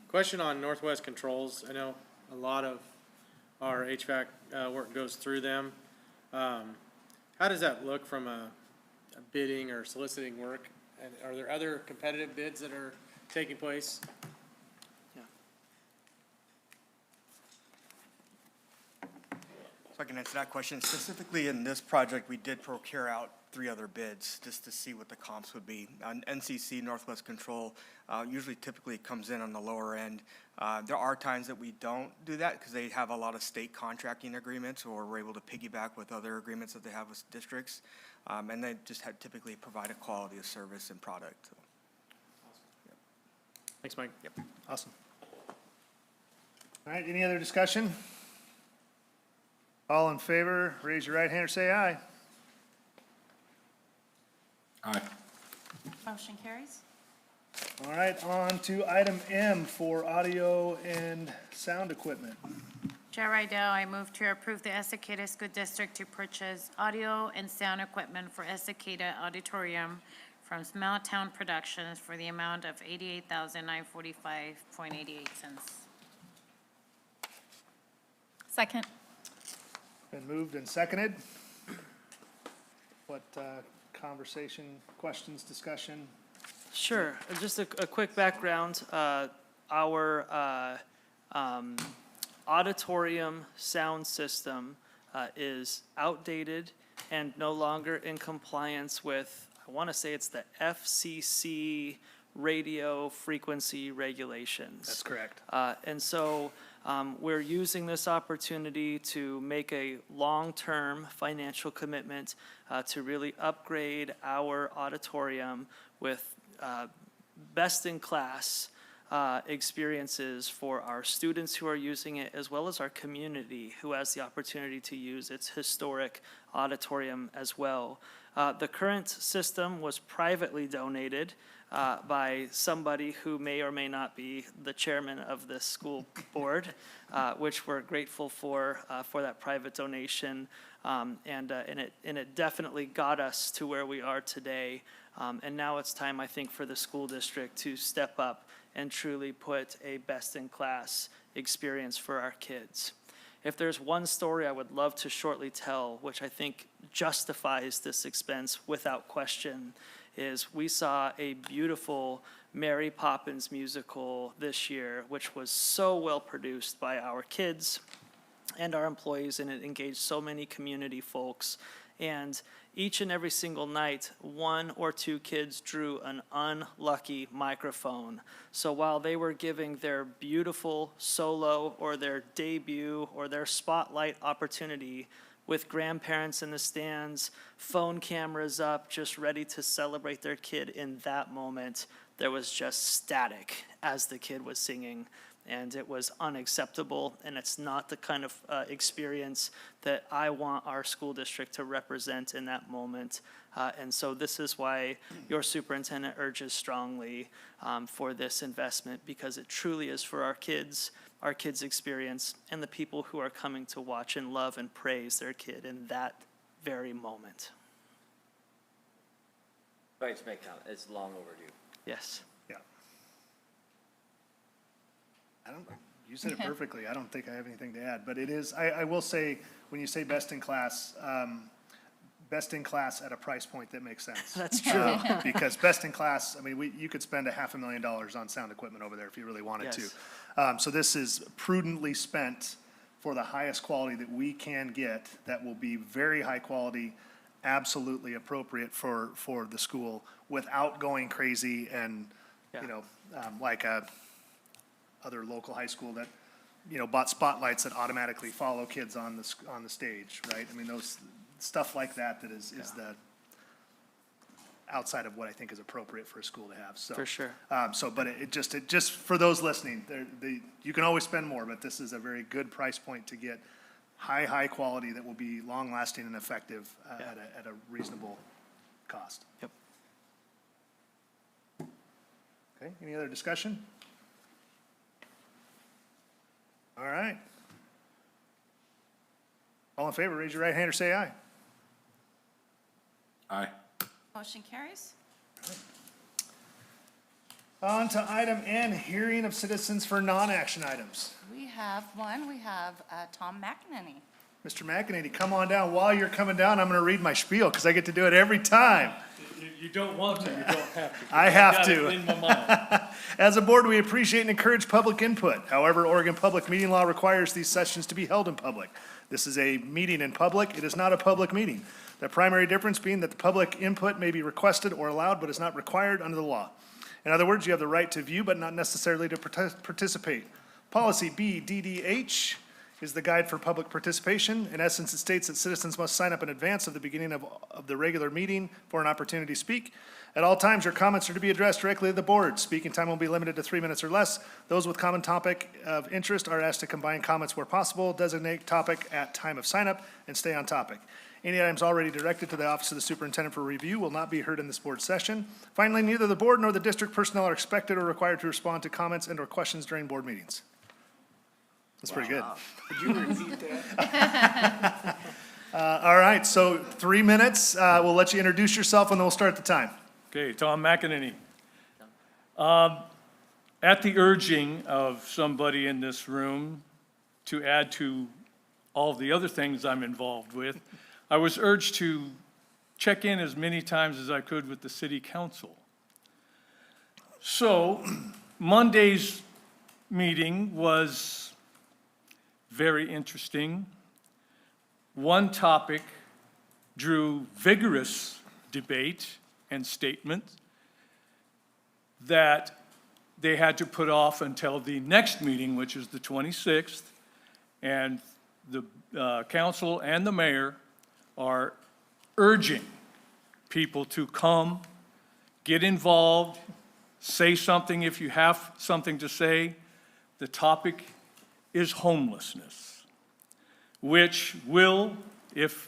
Question on Northwest Controls. I know a lot of our HVAC work goes through them. How does that look from a bidding or soliciting work? And are there other competitive bids that are taking place? So I can answer that question. Specifically in this project, we did procure out 3 other bids just to see what the comps would be. On NCC, Northwest Control, usually typically comes in on the lower end. There are times that we don't do that because they have a lot of state contracting agreements, or we're able to piggyback with other agreements that they have with districts. And they just typically provide a quality of service and product. So, yep. Thanks, Mike. Yep. Awesome. All right, any other discussion? All in favor, raise your right hand or say aye. Aye. Motion carries. All right, on to item M for audio and sound equipment. Chair Rydell, I move to approve the Estacada School District to purchase audio and sound equipment for Estacada Auditorium from Small Town Productions for the amount of $88,945.88. Second. Been moved and seconded. What conversation, questions, discussion? Sure. Just a quick background. Our auditorium sound system is outdated and no longer in compliance with, I want to say it's the FCC radio frequency regulations. That's correct. And so we're using this opportunity to make a long-term financial commitment to really upgrade our auditorium with best-in-class experiences for our students who are using it, as well as our community who has the opportunity to use its historic auditorium as well. The current system was privately donated by somebody who may or may not be the chairman of this school board, which we're grateful for that private donation. And it definitely got us to where we are today. And now it's time, I think, for the school district to step up and truly put a best-in-class experience for our kids. If there's one story I would love to shortly tell, which I think justifies this expense without question, is we saw a beautiful Mary Poppins musical this year, which was so well produced by our kids and our employees, and it engaged so many community folks. And each and every single night, 1 or 2 kids drew an unlucky microphone. So while they were giving their beautiful solo or their debut or their spotlight opportunity, with grandparents in the stands, phone cameras up, just ready to celebrate their kid in that moment, there was just static as the kid was singing. And it was unacceptable, and it's not the kind of experience that I want our school district to represent in that moment. And so this is why your superintendent urges strongly for this investment, because it truly is for our kids' experience, and the people who are coming to watch and love and praise their kid in that very moment. Right, to make comment, it's long overdue. Yes. You said it perfectly. I don't think I have anything to add, but it is, I will say, when you say best in class, best in class at a price point that makes sense. That's true. Because best in class, I mean, you could spend $500,000 on sound equipment over there if you really wanted Yes. to. So this is prudently spent for the highest quality that we can get, that will be very high quality, absolutely appropriate for the school without going crazy and, Yeah. you know, like other local high school that, you know, bought spotlights that automatically follow kids on the stage, right? I mean, those, stuff like that is the outside of what I think is appropriate for a school to have, so. For sure. But it just, for those listening, you can always spend more, but this is a very good price point to get high quality that will be long-lasting and effective at a reasonable cost. Yep. Okay, any other discussion? All right. All in favor, raise your right hand or say aye. Aye. Motion carries. On to item N, hearing of citizens for non-action items. We have one. We have Tom McEnany. Mr. McEnany, come on down. While you're coming down, I'm going to read my spiel because I get to do it every time. You don't want to, you don't have to. I have got to. it in my mind. As a board, we appreciate and encourage public input. However, Oregon Public Meeting Law requires these sessions to be held in public. This is a meeting in public. It is not a public meeting. The primary difference being that the public input may be requested or allowed, but is not required under the law. In other words, you have the right to view, but not necessarily to participate. Policy BDDH is the guide for public participation. In essence, it states that citizens must sign up in advance of the beginning of the regular meeting for an opportunity to speak. At all times, your comments are to be addressed directly to the board. Speaking time will be limited to 3 minutes or less. Those with common topic of interest are asked to combine comments where possible, designate topic at time of sign up, and stay on topic. Any items already directed to the Office of the Superintendent for review will not be heard in this board session. Finally, neither the board nor the district personnel are expected or required to respond to comments and/or questions during board meetings. That's pretty good. Could you repeat that? All right, so 3 minutes. We'll let you introduce yourself and then we'll start the time. Okay, Tom McEnany. At the urging of somebody in this room to add to all the other things I'm involved with, I was urged to check in as many times as I could with the city council. So Monday's meeting was very interesting. One topic drew vigorous debate and statement that they had to put off until the next meeting, which is the 26th, and the council and the mayor are urging people to come, get involved, say something if you have something to say. The topic is homelessness, which will, if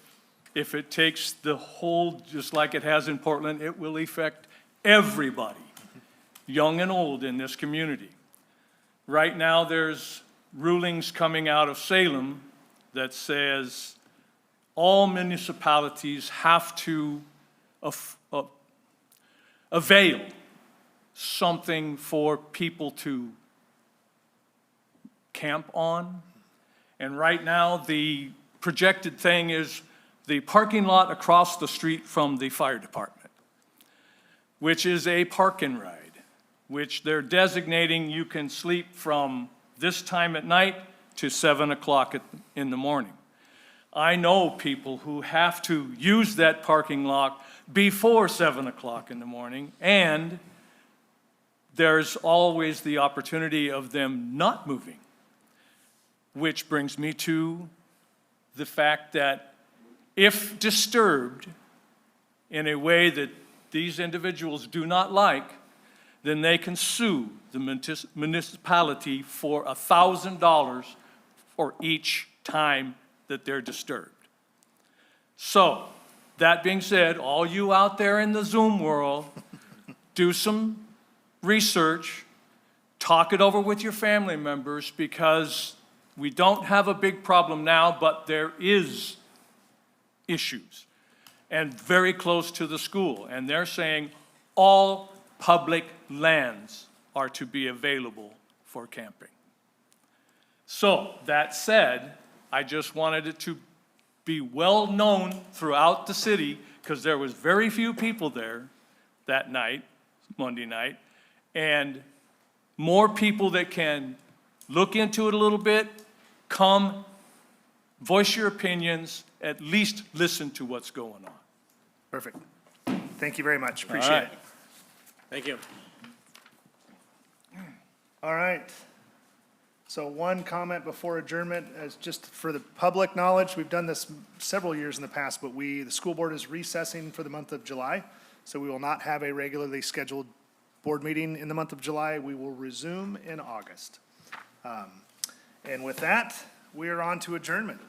it takes the hold, just like it has in Portland, it will affect everybody, young and old in this community. Right now, there's rulings coming out of Salem that says all municipalities have to avail something for people to camp on. And right now, the projected thing is the parking lot across the street from the fire department, which is a park and ride, which they're designating you can sleep from this time at night to 7 o'clock in the morning. I know people who have to use that parking lot before 7 o'clock in the morning, and there's always the opportunity of them not moving, which brings me to the fact that if disturbed in a way that these individuals do not like, then they can sue the municipality for $1,000 for each time that they're disturbed. So, that being said, all you out there in the Zoom world, do some research, talk it over with your family members, because we don't have a big problem now, but there is issues, and very close to the school. And they're saying all public lands are to be available for camping. So, that said, I just wanted it to be well-known throughout the city, because there was very few people there that night, Monday night, and more people that can look into it a little bit, come, voice your opinions, at least listen to what's going on. Perfect. Thank you very much. Appreciate right. it. Thank you. All right. So one comment before adjournment, as just for the public knowledge, we've done this several years in the past, but the school board is recessing for the month of July. So we will not have a regularly scheduled board meeting in the month of July. We will resume in August. And with that, we are on to adjournment.